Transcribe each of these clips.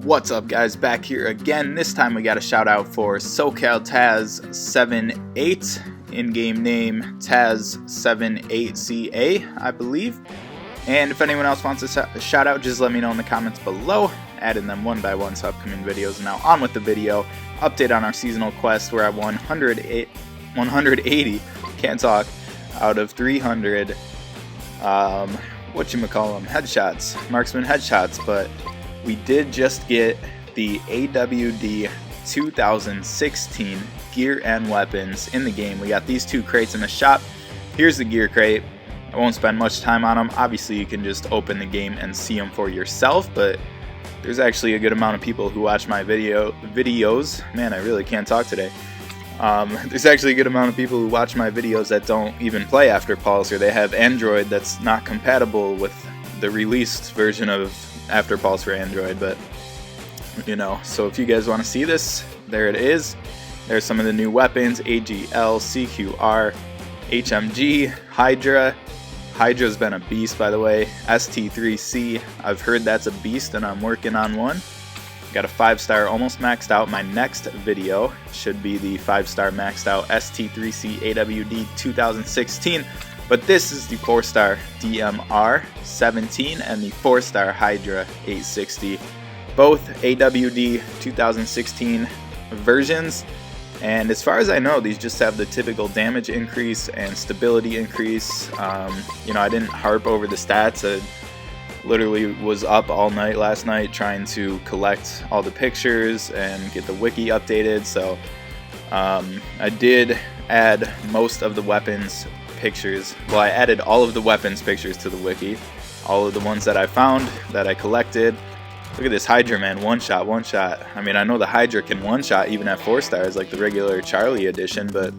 What's up, guys? Back here again. This time we got a shout out for SoCal Taz78, in-game name Taz78CA, I believe. And if anyone else wants a shout out, just let me know in the comments below. Adding them one by one to upcoming videos. Now on with the video. Update on our seasonal quest where I won 180, can't talk, out of 300 headshots, marksman headshots, but we did just get the AWD2016 gear and weapons in the game. We got these two crates in the shop. Here's the gear crate. I won't spend much time on them. Obviously you can just open the game and see them for yourself, but there's actually a good amount of people who watch my videos. Man, I really can't talk today. There's actually a good amount of people who watch my videos that don't even play Afterpulse, or they have Android that's not compatible with the released version of Afterpulse for Android. But you know, so if you guys want to see this, there it is. There's some of the new weapons: AGL, CQR, HMG, Hydra. Hydra's been a beast, by the way. ST3C, I've heard that's a beast and I'm working on one. Got a 5-star almost maxed out. My next video should be the 5-star maxed out ST3C AWD2016. But this is the 4-star DMR-17 and the 4-star Hydra 860. Both AWD2016 versions. And as far as I know, these just have the typical damage increase and stability increase. You know, I didn't harp over the stats. I literally was up all night last night trying to collect all the pictures and get the wiki updated. So I did add most of the weapons pictures. Well, I added all of the weapons pictures to the wiki. All of the ones that I found, that I collected. Look at this Hydra, man. One shot. I mean, I know the Hydra can one-shot even at 4 stars, like the regular Charlie edition, but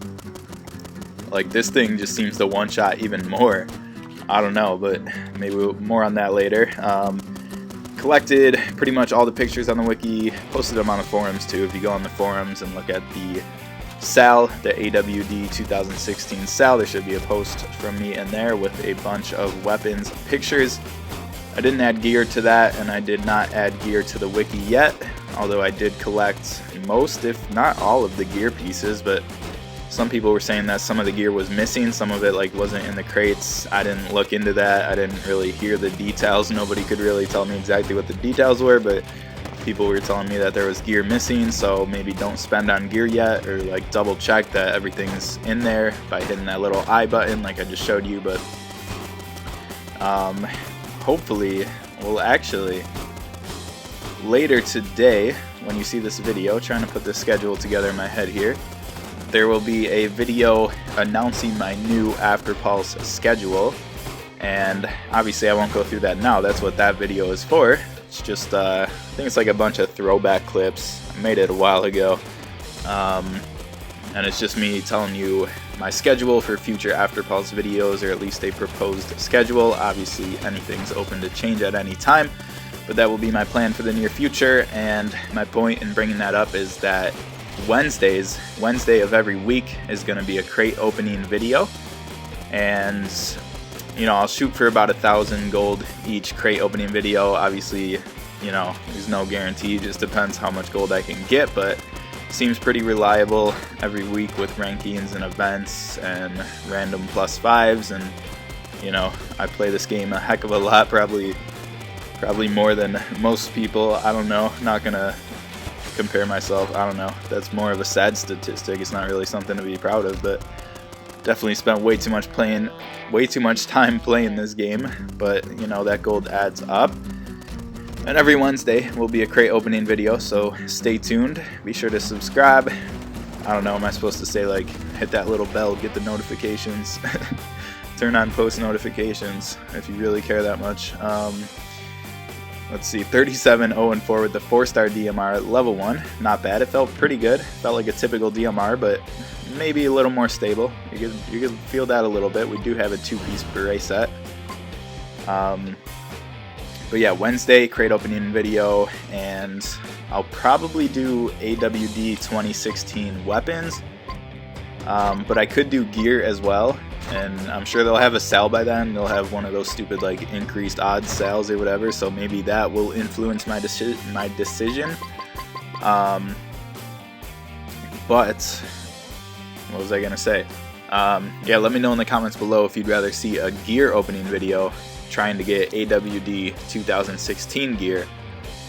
like this thing just seems to one-shot even more. I don't know, but maybe more on that later. Collected pretty much all the pictures on the wiki, posted them on the forums too. If you go on the forums and look at the SAL, the AWD 2016 SAL, there should be a post from me in there with a bunch of weapons pictures. I didn't add gear to that, and I did not add gear to the wiki yet, although I did collect most, if not all, of the gear pieces. But some people were saying that some of the gear was missing, some of it like wasn't in the crates. I didn't look into that. I didn't really hear the details. Nobody could really tell me exactly what the details were, but people were telling me that there was gear missing, so maybe don't spend on gear yet, or like double check that everything's in there by hitting that little I button like I just showed you. But hopefully, well, actually later today, when you see this video, trying to put this schedule together in my head here, there will be a video announcing my new Afterpulse schedule. And obviously I won't go through that now. That's what that video is for. It's just I think it's like a bunch of throwback clips. I made it a while ago, and it's just me telling you my schedule for future Afterpulse videos, or at least a proposed schedule. Obviously anything's open to change at any time, but that will be my plan for the near future. And my point in bringing that up is that Wednesday of every week is going to be a crate opening video, and you know, I'll shoot for about 1,000 gold each crate opening video. Obviously, you know, there's no guarantee, just depends how much gold I can get, but seems pretty reliable every week with rankings and events and random +5s. And you know, I play this game a heck of a lot, probably more than most people. I don't know, not gonna compare myself. I don't know, that's more of a sad statistic. It's not really something to be proud of, but definitely spent way too much time playing this game. But you know, that gold adds up. And every Wednesday will be a crate opening video, so stay tuned. Be sure to subscribe. I don't know, am I supposed to say like hit that little bell, get the notifications, turn on post notifications if you really care that much. Let's see, 37-0-4 with the 4-star DMR at level 1. Not bad. It felt pretty good. Felt like a typical DMR, but maybe a little more stable. You can feel that a little bit. We do have a 2-piece beret set. But yeah, Wednesday, crate opening video, and I'll probably do AWD 2016 weapons. But I could do gear as well. and I'm sure they'll have a sale by then. They'll have one of those stupid like increased odds sales or whatever, so maybe that will influence my decision. But what was I gonna say? Yeah, let me know in the comments below if you'd rather see a gear opening video trying to get AWD2016 gear,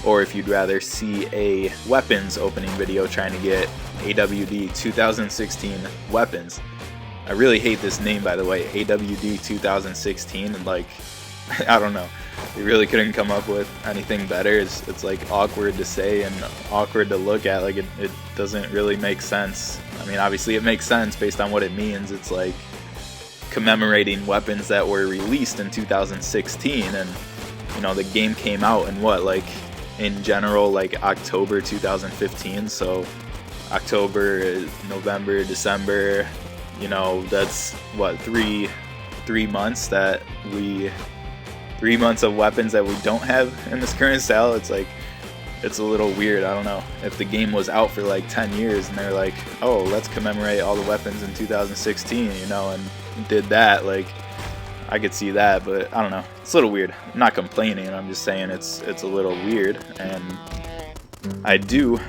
or if you'd rather see a weapons opening video trying to get AWD2016 weapons. I really hate this name, by the way, AWD2016, and like, I don't know, they really couldn't come up with anything better. It's like awkward to say and awkward to look at. Like it doesn't really make sense. I mean, obviously it makes sense based on what it means. It's like commemorating weapons that were released in 2016, and you know, the game came out in what, like in general, like October 2015. So October, November, December, you know, that's what, three months that 3 months of weapons that we don't have in this current style. It's like, it's a little weird. I don't know, if the game was out for like 10 years and they're like, oh, let's commemorate all the weapons in 2016, you know, and did that, like, I could see that, but I don't know, it's a little weird. I'm not complaining, I'm just saying it's a little weird. And I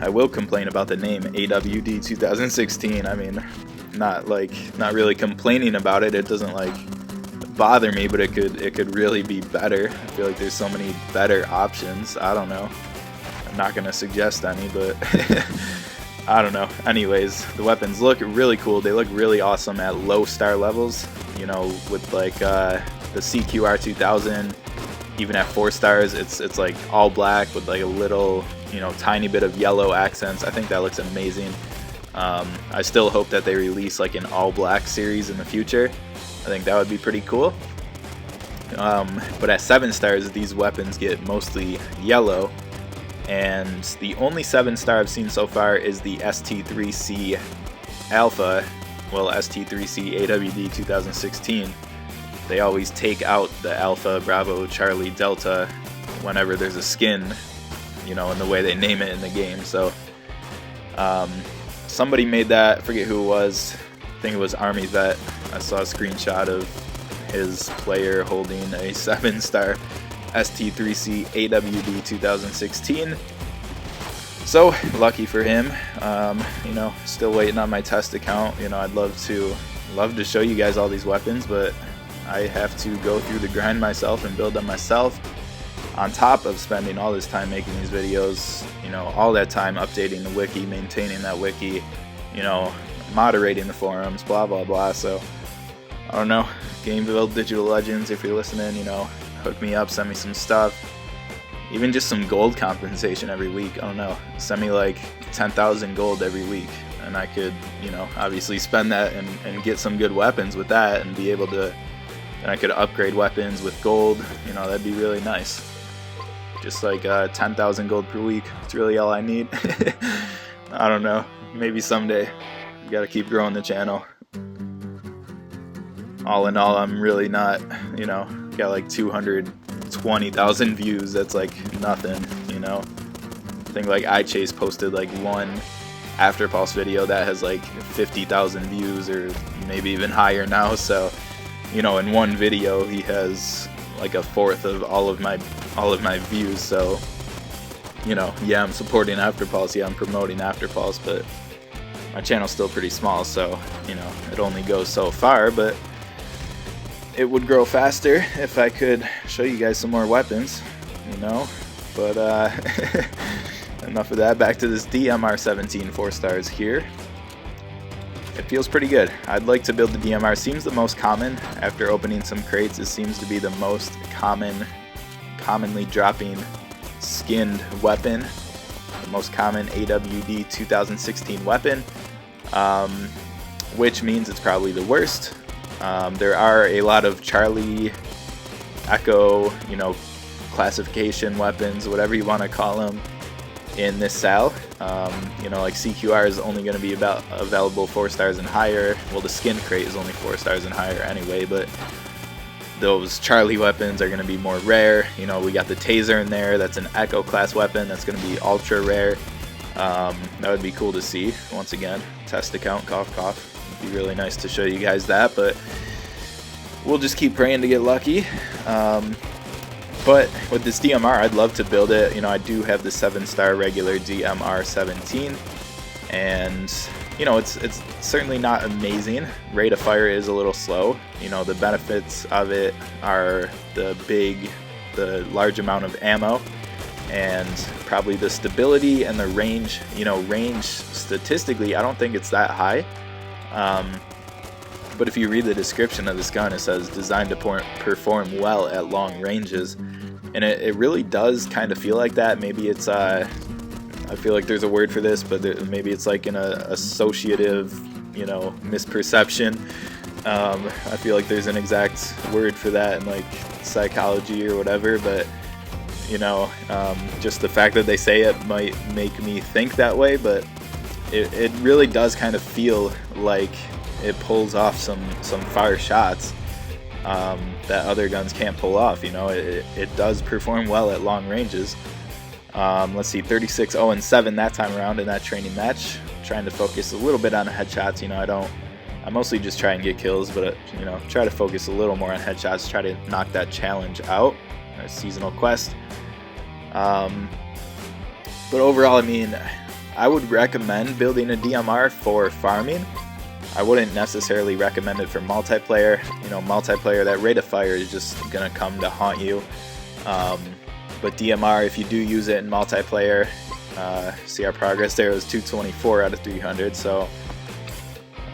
will complain about the name AWD2016. I mean, not really complaining about it. It doesn't like bother me, but it could really be better. I feel like there's so many better options. I don't know, I'm not gonna suggest any, but I don't know. Anyways, the weapons look really cool. They look really awesome at low star levels, you know, with like the CQR2000. Even at 4 stars, it's like all black with like a little, you know, tiny bit of yellow accents. I think that looks amazing. I still hope that they release like an all black series in the future. I think that would be pretty cool. But at 7 stars, these weapons get mostly yellow, and the only 7-star I've seen so far is the ST3C Alpha, well, ST3C AWD2016. They always take out the Alpha, Bravo, Charlie, Delta whenever there's a skin, you know, in the way they name it in the game. So somebody made that, I forget who it was, I think it was Army Vet. I saw a screenshot of his player holding a 7-star ST3C AWD2016. So lucky for him. You know, still waiting on my test account. You know, I'd love to show you guys all these weapons, but I have to go through the grind myself and build them myself, on top of spending all this time making these videos, you know, all that time updating the wiki, maintaining that wiki, you know, moderating the forums, blah blah blah. So I don't know, Gameville Digital Legends, if you're listening, you know, hook me up, send me some stuff, even just some gold compensation every week. I don't know, send me like 10,000 gold every week, and I could, you know, obviously spend that and get some good weapons with that, and be able to, and I could upgrade weapons with gold. You know, that'd be really nice. Just like 10,000 gold per week, it's really all I need. I don't know, maybe someday. Gotta keep growing the channel. All in all, I'm really not, you know, got like 220,000 views. That's like nothing, you know. I think like iChase posted like one Afterpulse video that has like 50,000 views, or maybe even higher now. So, you know, in one video he has like a fourth of all of my views. So, you know, yeah, I'm supporting Afterpulse, yeah, I'm promoting Afterpulse, but my channel's still pretty small, so, you know, it only goes so far. But it would grow faster if I could show you guys some more weapons, you know. But enough of that. Back to this DMR-17 4 stars here. It feels pretty good. I'd like to build the DMR. Seems the most common. After opening some crates, it seems to be the most commonly dropping skinned weapon. The most common AWD2016 weapon, which means it's probably the worst. There are a lot of Charlie, Echo, you know, classification weapons, whatever you want to call them, in this SAL. You know, like CQR is only going to be available 4 stars and higher. Well, the skin crate is only 4 stars and higher anyway, but those Charlie weapons are going to be more rare. You know, we got the Taser in there. That's an Echo class weapon. That's going to be ultra rare. That would be cool to see. Once again, test account, cough cough. It'd be really nice to show you guys that. But we'll just keep praying to get lucky. But with this DMR, I'd love to build it. You know, I do have the 7-star regular DMR-17, and you know, it's certainly not amazing. Rate of fire is a little slow. You know, the benefits of it are the large amount of ammo, and probably the stability and the range. You know, range statistically, I don't think it's that high. But if you read the description of this gun, it says designed to perform well at long ranges, and it really does kind of feel like that. Maybe it's I feel like there's a word for this, but maybe it's like an associative, you know, misperception. I feel like there's an exact word for that in like psychology or whatever, but you know, just the fact that they say it might make me think that way, but it really does kind of feel like it pulls off some fire shots that other guns can't pull off. You know, it does perform well at long ranges. Let's see, 36-0-7 that time around in that training match. Trying to focus a little bit on headshots. You know, I mostly just try and get kills, but you know, try to focus a little more on headshots. Try to knock that challenge out. A seasonal quest. But overall, I mean, I would recommend building a DMR for farming. I wouldn't necessarily recommend it for multiplayer. You know, multiplayer, that rate of fire is just gonna come to haunt you. But DMR, if you do use it in multiplayer, see our progress there was 224 out of 300. So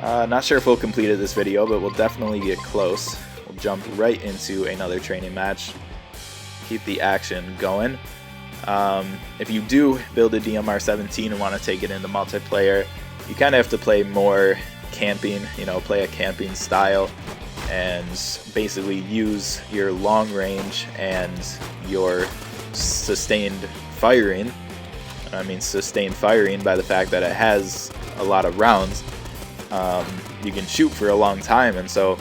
not sure if we'll complete it this video, but we'll definitely get close. We'll jump right into another training match. Keep the action going. If you do build a DMR-17 and want to take it into multiplayer, you kind of have to play more camping, you know, play a camping style, and basically use your long range and your sustained firing. I mean sustained firing by the fact that it has a lot of rounds. You can shoot for a long time, and so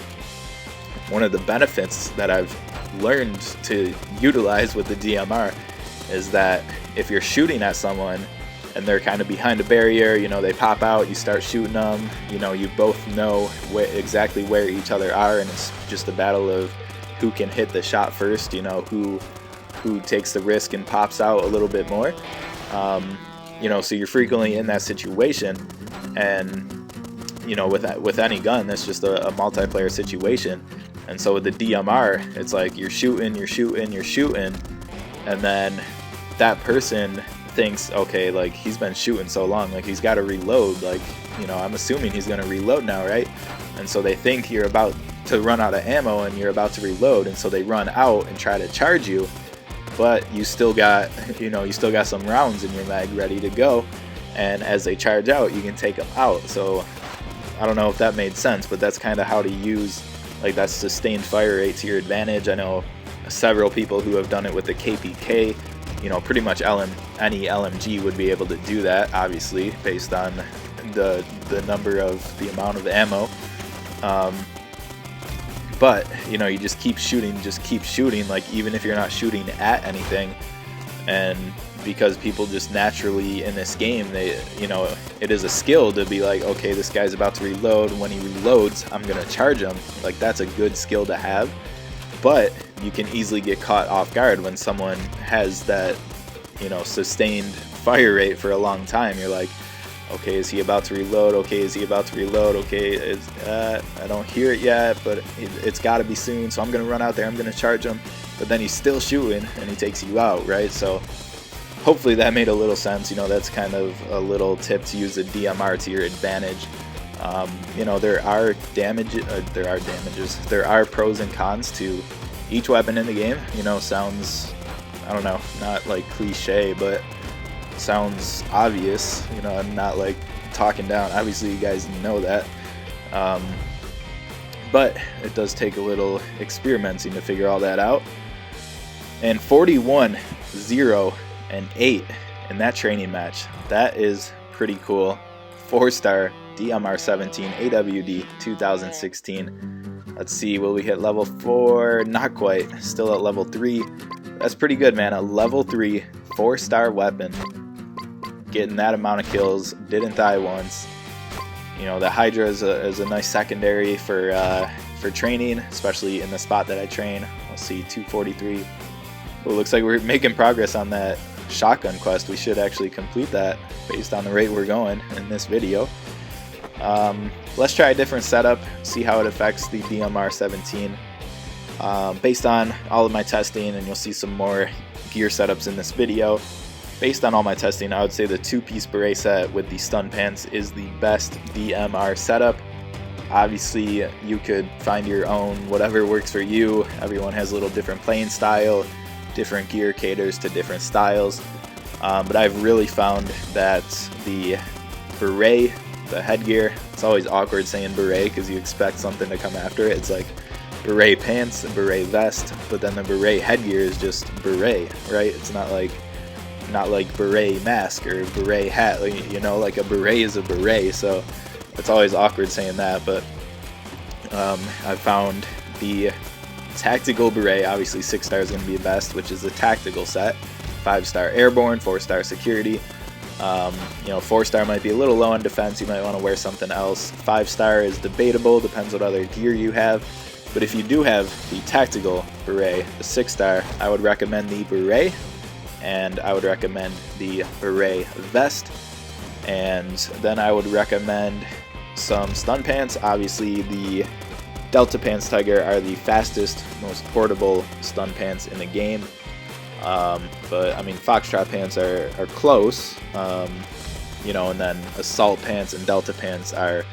one of the benefits that I've learned to utilize with the DMR is that if you're shooting at someone and they're kind of behind a barrier, you know, they pop out, you start shooting them, you know, you both know exactly where each other are, and it's just a battle of who can hit the shot first, you know, who takes the risk and pops out a little bit more. You know, so you're frequently in that situation, and you know, with any gun, that's just a multiplayer situation. And so with the DMR, it's like you're shooting, and then that person thinks, okay, like he's been shooting so long, like he's got to reload, like, you know, I'm assuming he's going to reload now, right? And so they think you're about to run out of ammo and you're about to reload, and so they run out and try to charge you, but you still got, you know, you still got some rounds in your mag ready to go, and as they charge out, you can take them out. So I don't know if that made sense, but that's kind of how to use like that sustained fire rate to your advantage. I know several people who have done it with the KPK. You know, pretty much any LMG would be able to do that, obviously, based on the amount of ammo. But you know, you just keep shooting, like even if you're not shooting at anything. And because people just naturally in this game, they, you know, it is a skill to be like, okay, this guy's about to reload. When he reloads, I'm gonna charge him. Like, that's a good skill to have. But you can easily get caught off guard when someone has that, you know, sustained fire rate for a long time. You're like, okay, is he about to reload? Okay, is he about to reload? Okay, I don't hear it yet, but it's got to be soon, so I'm going to run out there, I'm going to charge him. But then he's still shooting, and he takes you out, right? So hopefully that made a little sense. You know, that's kind of a little tip to use the DMR to your advantage. You know, there are pros and cons to each weapon in the game. You know, sounds, I don't know, not like cliche, but sounds obvious. You know, I'm not like talking down, obviously you guys know that, but it does take a little experimenting to figure all that out. And 41-0-8 in that training match, that is pretty cool. 4-star DMR-17 AWD2016. Let's see, will we hit level 4? Not quite, still at level 3. That's pretty good, man. A level 3 4-star weapon, getting that amount of kills, didn't die once. You know, the Hydra is a nice secondary for for training, especially in the spot that I train. We'll see 243. Well, it looks like we're making progress on that shotgun quest. We should actually complete that based on the rate we're going in this video. Let's try a different setup, see how it affects the DMR-17. Based on all of my testing, and you'll see some more gear setups in this video. Based on all my testing, I would say the 2-piece beret set with the stun pants is the best DMR setup. Obviously, you could find your own, whatever works for you. Everyone has a little different playing style, different gear caters to different styles. But I've really found that the beret, the headgear, it's always awkward saying beret because you expect something to come after it. It's like beret pants and beret vest, but then the beret headgear is just beret, right? It's not like beret mask or beret hat, like, you know, like a beret is a beret, so it's always awkward saying that. But I found the tactical beret, obviously 6-star is going to be the best, which is the tactical set. 5-star airborne, 4-star security. You know, 4-star might be a little low on defense, you might want to wear something else. 5-star is debatable, depends what other gear you have. But if you do have the tactical beret, the 6-star, I would recommend the beret, and I would recommend the beret vest, and then I would recommend some stun pants. Obviously, the Delta Pants Tiger are the fastest, most portable stun pants in the game. But I mean, Foxtrot pants are close, you know, and then Assault pants and Delta pants are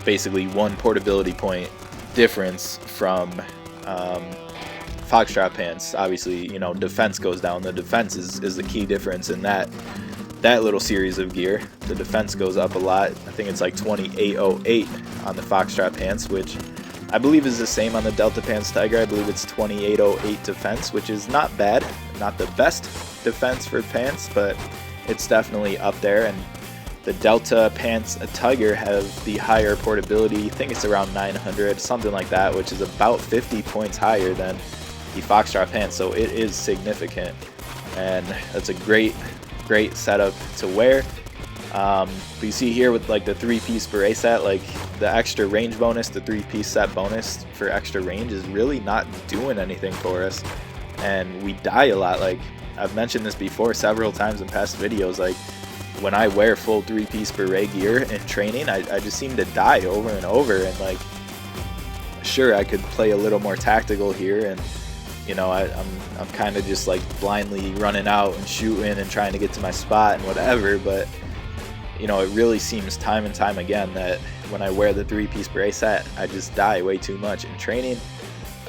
basically one portability point difference from Foxtrot pants. Obviously, you know, defense goes down. The defense is the key difference in that little series of gear. The defense goes up a lot. I think it's like 2808 on the Foxtrot pants, which I believe is the same on the Delta Pants Tiger. I believe it's 2808 defense, which is not bad. Not the best defense for pants, but it's definitely up there. And the Delta Pants Tiger have the higher portability. I think it's around 900, something like that, which is about 50 points higher than the Foxtrot pants. So it is significant, and that's a great setup to wear. But you see here with like the 3-piece beret set, like the extra range bonus, the 3-piece set bonus for extra range is really not doing anything for us, and we die a lot. Like I've mentioned this before several times in past videos, like when I wear full 3-piece beret gear in training, I just seem to die over and over. And like, sure, I could play a little more tactical here, and you know, I'm kind of just like blindly running out and shooting and trying to get to my spot and whatever, but you know, it really seems time and time again that when I wear the 3-piece beret set, I just die way too much in training.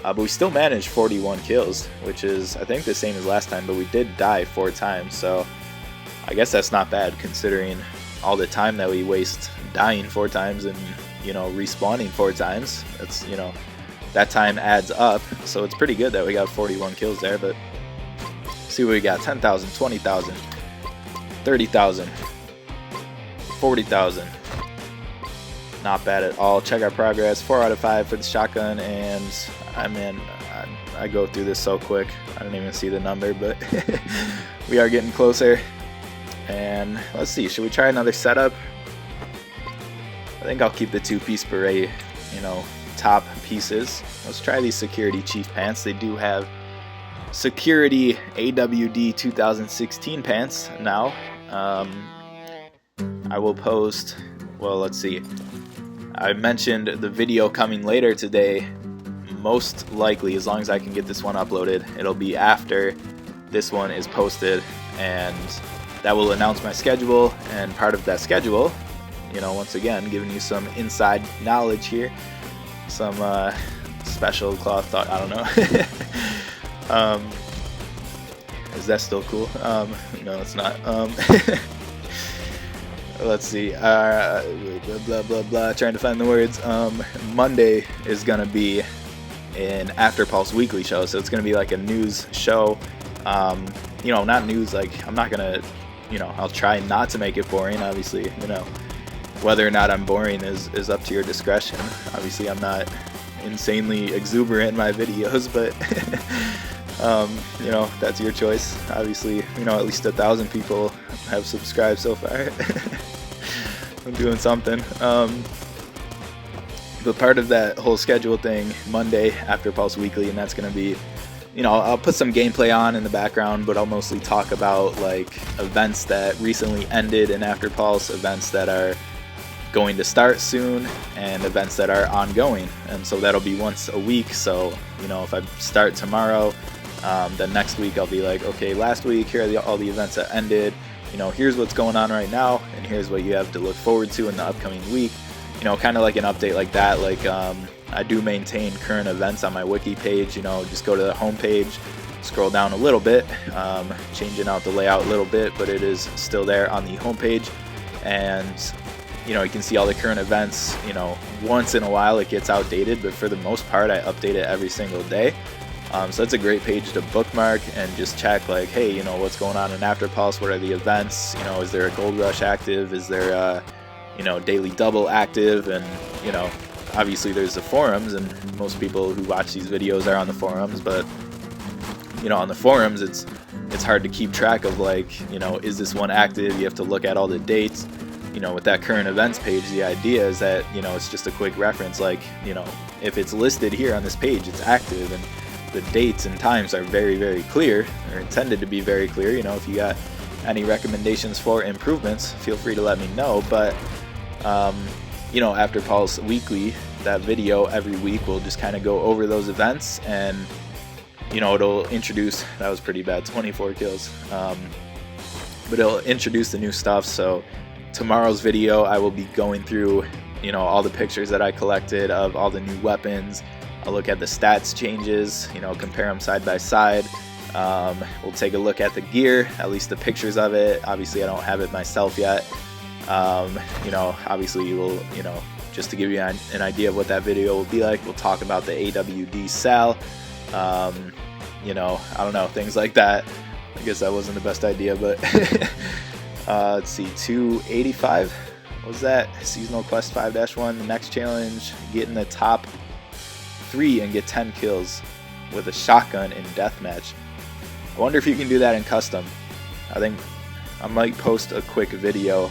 But we still managed 41 kills, which is, I think, the same as last time, but we did die 4 times, so I guess that's not bad considering all the time that we waste dying 4 times and, you know, respawning 4 times. That's, you know, that time adds up, so it's pretty good that we got 41 kills there. But see what we got: 10,000, 20,000, 30,000, 40,000. Not bad at all. Check our progress. 4 out of 5 for the shotgun, and I go through this so quick I don't even see the number, but we are getting closer. And let's see, should we try another setup? I think I'll keep the 2-piece beret, you know, top pieces. Let's try these security chief pants. They do have security AWD2016 pants now. I will post, well, let's see, I mentioned the video coming later today. Most likely, as long as I can get this one uploaded, it'll be after this one is posted, and that will announce my schedule. And part of that schedule, you know, once again, giving you some inside knowledge here, some special cloth thought, I don't know. Is that still cool? No, it's not. Let's see, blah blah blah blah, trying to find the words. Monday is gonna be an Afterpulse weekly show, so it's gonna be like a news show. You know, not news, like I'm not gonna, you know, I'll try not to make it boring, obviously. You know, whether or not I'm boring is up to your discretion. Obviously I'm not insanely exuberant in my videos, but you know, that's your choice. Obviously, you know, at least 1,000 people have subscribed so far. I'm doing something. But part of that whole schedule thing, Monday, Afterpulse Weekly, and that's going to be, you know, I'll put some gameplay on in the background, but I'll mostly talk about like events that recently ended in Afterpulse, events that are going to start soon, and events that are ongoing. And so that'll be once a week. So, you know, if I start tomorrow, then next week I'll be like, okay, last week, here are all the events that ended. You know, here's what's going on right now, and here's what you have to look forward to in the upcoming week. You know, kind of like an update like that. Like, I do maintain current events on my wiki page. You know, just go to the home page, scroll down a little bit, changing out the layout a little bit, but it is still there on the home page. And, you know, you can see all the current events. You know, once in a while it gets outdated, but for the most part I update it every single day. So it's a great page to bookmark and just check, like, hey, you know, what's going on in Afterpulse? What are the events? You know, is there a Gold Rush active? Is there a, you know, Daily Double active? And, you know, obviously there's the forums, and most people who watch these videos are on the forums, but, you know, on the forums it's hard to keep track of, like, you know, is this one active? You have to look at all the dates. You know, with that current events page, the idea is that, you know, it's just a quick reference, like, you know, if it's listed here on this page, it's active, and the dates and times are very, very clear, or intended to be very clear. You know, if you got any recommendations for improvements, feel free to let me know. But you know, Afterpulse Weekly, that video every week will just kind of go over those events, and, you know, it'll introduce, that was pretty bad, 24 kills, but it'll introduce the new stuff. So tomorrow's video I will be going through, you know, all the pictures that I collected of all the new weapons. I'll look at the stats changes, you know, compare them side by side. We'll take a look at the gear, at least the pictures of it. Obviously I don't have it myself yet. You know, obviously you will, you know, just to give you an idea of what that video will be like, we'll talk about the AWD cell, you know, I don't know, things like that. I guess that wasn't the best idea, but let's see, 285, what was that? Seasonal Quest 5-1, the next challenge, get in the top 3 and get 10 kills with a shotgun in deathmatch. I wonder if you can do that in custom. I think I might post a quick video,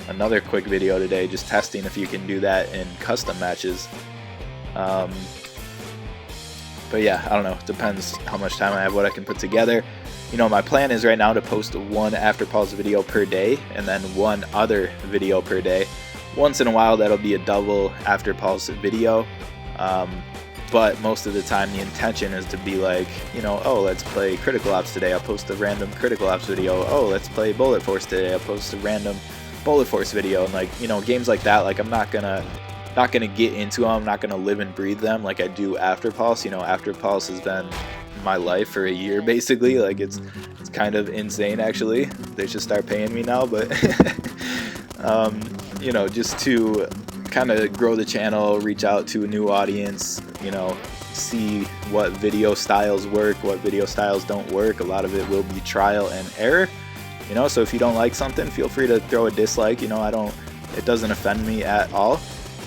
another quick video today, just testing if you can do that in custom matches. But yeah, I don't know, it depends how much time I have, what I can put together. You know, my plan is right now to post one Afterpulse video per day, and then one other video per day. Once in a while that'll be a double Afterpulse video. But most of the time the intention is to be like, you know, oh, let's play Critical Ops today, I'll post a random Critical Ops video. Oh, let's play Bullet Force today, I'll post a random Bullet Force video. And, like, you know, games like that, like, I'm not gonna get into them, I'm not gonna live and breathe them like I do Afterpulse. You know, Afterpulse has been my life for a year basically. Like, it's kind of insane actually. They should start paying me now, but you know, just to kind of grow the channel, reach out to a new audience, you know, see what video styles work, what video styles don't work. A lot of it will be trial and error, you know, so if you don't like something, feel free to throw a dislike. You know, it doesn't offend me at all.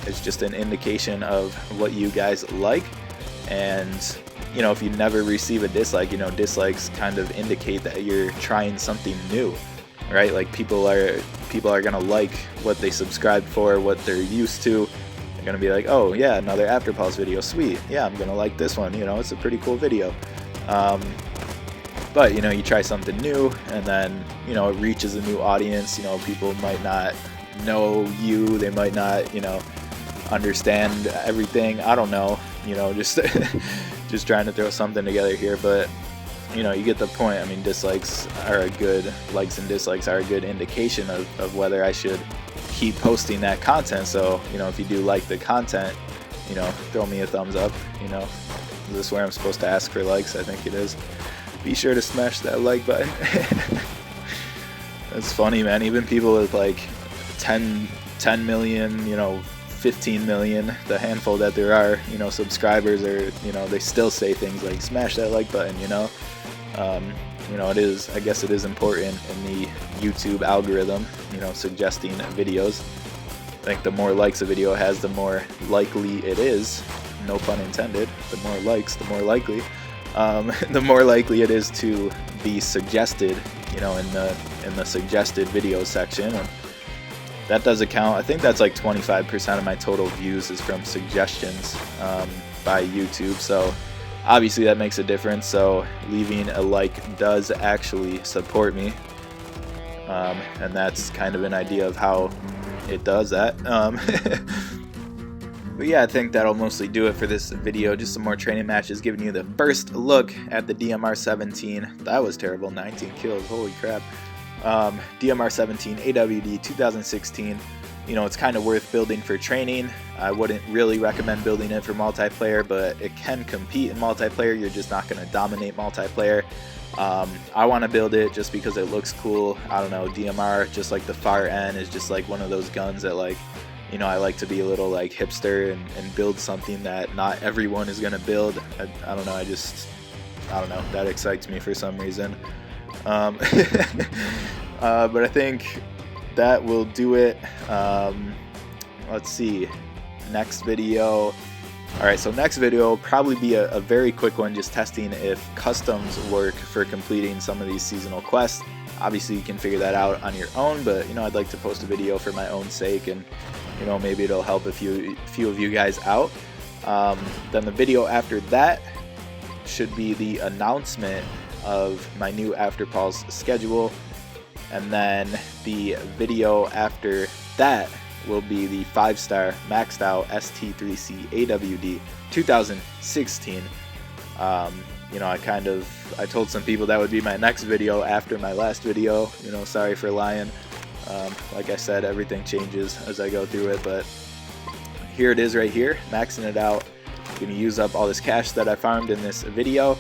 It's just an indication of what you guys like. And, you know, if you never receive a dislike, you know, dislikes kind of indicate that you're trying something new, right? Like, people are gonna like what they subscribed for, what they're used to. They're gonna be like, oh yeah, another Afterpulse video, sweet, yeah, I'm gonna like this one, you know, it's a pretty cool video. But, you know, you try something new, and then, you know, it reaches a new audience. You know, people might not know you, they might not, you know, understand everything, I don't know, you know, just just trying to throw something together here, but, you know, you get the point. I mean, likes and dislikes are a good indication of whether I should keep posting that content. So, you know, if you do like the content, you know, throw me a thumbs up. You know, is this where I'm supposed to ask for likes? I think it is. Be sure to smash that like button. That's funny, man. Even people with like 10 million, you know, 15 million, the handful that there are, you know, subscribers, or, you know, they still say things like smash that like button, you know. You know, it is, I guess it is important in the YouTube algorithm, you know, suggesting videos. I think the more likes a video has, the more likely it is, no pun intended, the more likes, the more likely, the more likely it is to be suggested, you know, in the suggested video section. And, that does account. I think that's like 25% of my total views is from suggestions by YouTube, so obviously that makes a difference. So leaving a like does actually support me, and that's kind of an idea of how it does that. But yeah, I think that'll mostly do it for this video. Just some more training matches, giving you the first look at the DMR-17. That was terrible, 19 kills, holy crap. DMR-17 AWD2016. You know, it's kind of worth building for training. I wouldn't really recommend building it for multiplayer, but it can compete in multiplayer. You're just not going to dominate multiplayer. I want to build it just because it looks cool. I don't know, DMR, just like the FAR N, is just like one of those guns that, like, you know, I like to be a little like hipster and build something that not everyone is going to build. I don't know, I don't know, that excites me for some reason. But I think that will do it. Let's see, next video. Alright, so next video will probably be a very quick one, just testing if customs work for completing some of these seasonal quests. Obviously you can figure that out on your own, but you know, I'd like to post a video for my own sake, and you know, maybe it'll help a few of you guys out. Then the video after that should be the announcement of my new Afterpulse schedule, and then the video after that will be the 5-star maxed out ST3C AWD 2016. You know, I told some people that would be my next video after my last video. You know, sorry for lying. Like I said, everything changes as I go through it, but here it is right here, maxing it out. I'm gonna use up all this cash that I farmed in this video,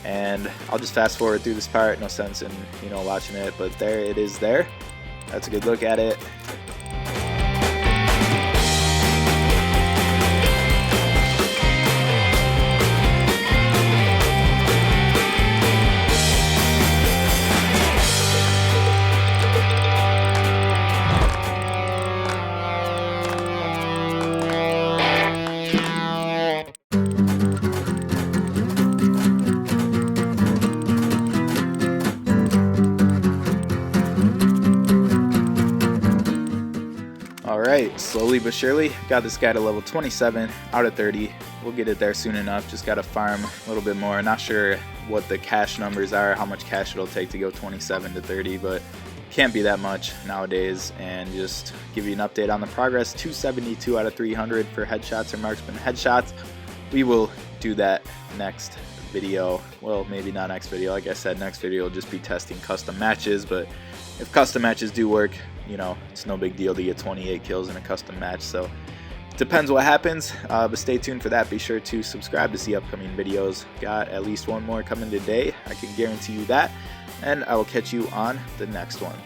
and I'll just fast forward through this part. No sense in, you know, watching it, but there it is there. That's a good look at it. Alright, slowly but surely got this guy to level 27 out of 30. We'll get it there soon enough. Just got to farm a little bit more. Not sure what the cash numbers are, how much cash it'll take to go 27 to 30, but can't be that much nowadays. And just give you an update on the progress. 272 out of 300 for headshots or marksman headshots. We will do that next video. Well, maybe not next video. Like I said, next video will just be testing custom matches, but if custom matches do work, you know, it's no big deal to get 28 kills in a custom match, so it depends what happens, but stay tuned for that. Be sure to subscribe to see upcoming videos. Got at least one more coming today, I can guarantee you that, and I will catch you on the next one.